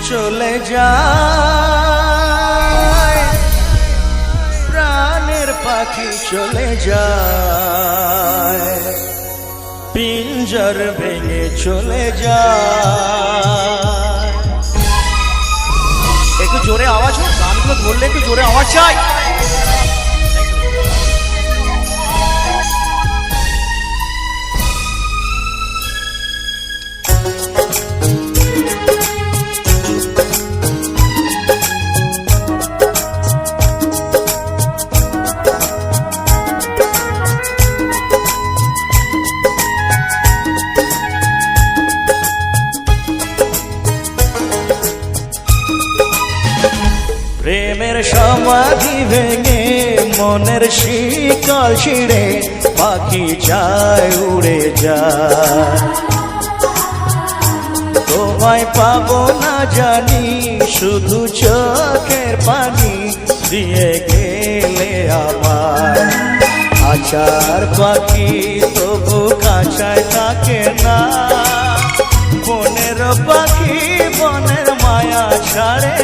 চলে যায়, প্রাণের পাখি চলে যায়, পিঞ্জর ভেঙে চলে যায়। একটু জোরে আওয়াজ হোক, গানগুলো ধরলে একটু জোরে আওয়াজ চাই। প্রেমের সমাধি ভেঙে মনের শিকল ছিঁড়ে পাখি যায় উড়ে যায়। তোমায় পাবো না জানি, শুধু চোখের পানি দিয়ে গেলে আমার। আচার পাখি তবু কাঁচায় থাকে না, বনের পাখি বনের মায়া ছাড়ে